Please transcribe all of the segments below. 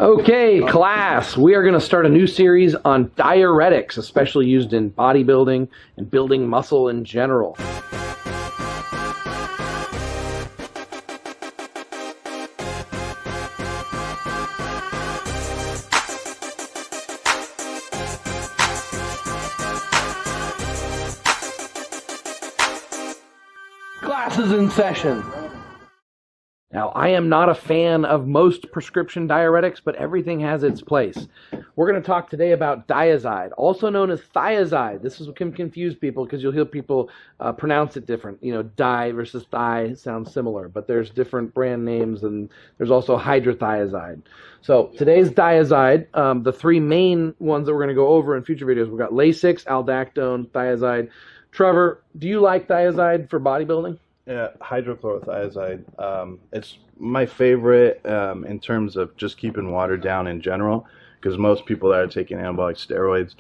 Okay, class, we are going to start a new series on diuretics, especially used in bodybuilding and building muscle in general. Class is in session. Now, I am not a fan of most prescription diuretics, but everything has its place. We're going to talk today about Diazide, also known as Thiazide. This is what can confuse people because you'll hear people pronounce it different. You know, di versus thigh sounds similar, but there's different brand names, and there's also hydrothiazide. So today's Diazide, the three main ones that we're going to go over in future videos, we've got Lasix, Aldactone, Thiazide. Trevor, do you like Thiazide for bodybuilding? Yeah, hydrochlorothiazide. It's my favorite in terms of just keeping water down in general, because most people that are taking anabolic steroids,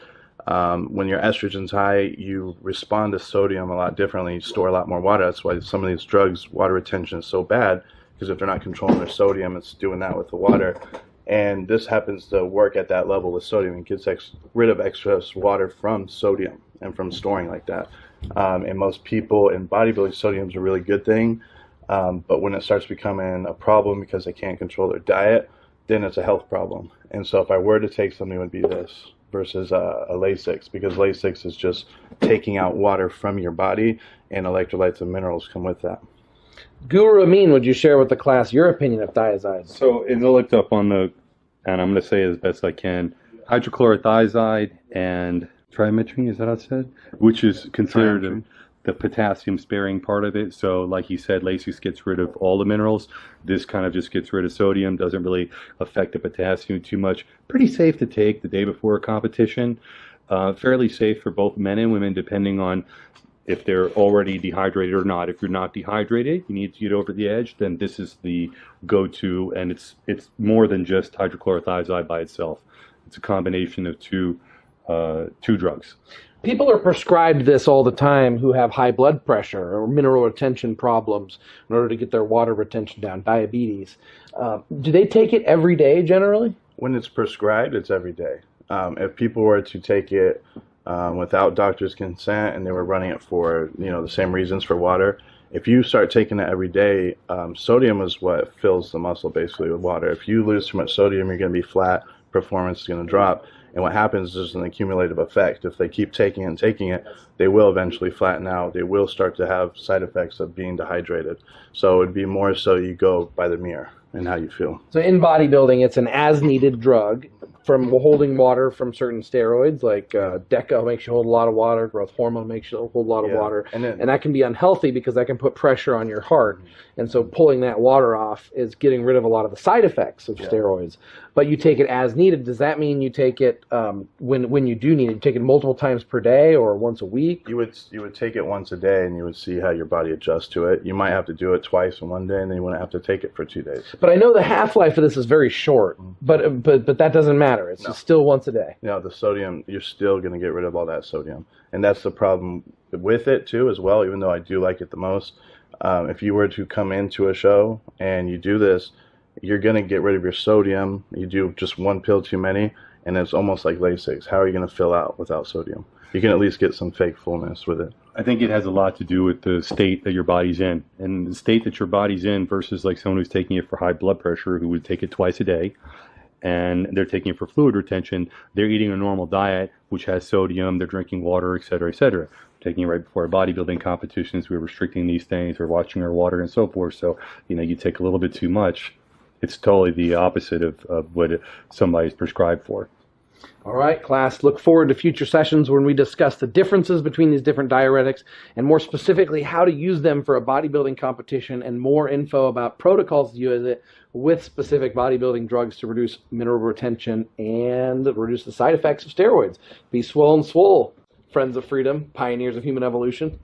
when your estrogen's high, you respond to sodium a lot differently. You store a lot more water. That's why some of these drugs, water retention is so bad, because if they're not controlling their sodium, it's doing that with the water. And this happens to work at that level with sodium and gets rid of excess water from sodium and from storing like that. And most people in bodybuilding, sodium is a really good thing, but when it starts becoming a problem because they can't control their diet, then it's a health problem. And so if I were to take something, it would be this versus a Lasix, because Lasix is just taking out water from your body, and electrolytes and minerals come with that. Guru Amin, would you share with the class your opinion of Diazide? So I looked up on the, and I'm going to say as best I can, hydrochlorothiazide and trimetrin, is that how it said? Which is considered the potassium-sparing part of it. So like you said, Lasix gets rid of all the minerals. This kind of just gets rid of sodium, doesn't really affect the potassium too much. Pretty safe to take the day before a competition. Fairly safe for both men and women, depending on if they're already dehydrated or not. If you're not dehydrated, you need to get over the edge, then this is the go-to, and it's more than just hydrochlorothiazide by itself. It's a combination of two drugs. People are prescribed this all the time who have high blood pressure or mineral retention problems in order to get their water retention down, diabetes. Do they take it every day generally? When it's prescribed, it's every day. If people were to take it without doctor's consent and they were running it for the same reasons for water, if you start taking it every day, sodium is what fills the muscle basically with water. If you lose too much sodium, you're going to be flat, performance is going to drop. And what happens is an accumulative effect. If they keep taking it, they will eventually flatten out. They will start to have side effects of being dehydrated. So it would be more so you go by the mirror and how you feel. So in bodybuilding, it's an as-needed drug from holding water from certain steroids, like DECA makes you hold a lot of water, growth hormone makes you hold a lot of water, and that can be unhealthy because that can put pressure on your heart. And so pulling that water off is getting rid of a lot of the side effects of steroids. But you take it as needed. Does that mean you take it when you do need it? You take it multiple times per day or once a week? You would take it once a day, and you would see how your body adjusts to it. You might have to do it twice in one day, and then you wouldn't have to take it for 2 days. But I know the half-life of this is very short, but that doesn't matter. It's still once a day. The sodium, you're still going to get rid of all that sodium. And that's the problem with it, too, as well, even though I do like it the most. If you were to come into a show and you do this, you're going to get rid of your sodium. You do just one pill too many, and it's almost like Lasix. How are you going to fill out without sodium? You can at least get some fake fullness with it. I think it has a lot to do with the state that your body's in. And the state that your body's in versus like someone who's taking it for high blood pressure who would take it twice a day, and they're taking it for fluid retention. They're eating a normal diet, which has sodium. They're drinking water, et cetera, et cetera. Taking it right before our bodybuilding competitions, we're restricting these things. We're watching our water and so forth. So, you take a little bit too much. It's totally the opposite of what somebody's prescribed for. All right, class, look forward to future sessions when we discuss the differences between these different diuretics and more specifically how to use them for a bodybuilding competition and more info about protocols to use it with specific bodybuilding drugs to reduce mineral retention and reduce the side effects of steroids. Be swole and swole, friends of freedom, pioneers of human evolution.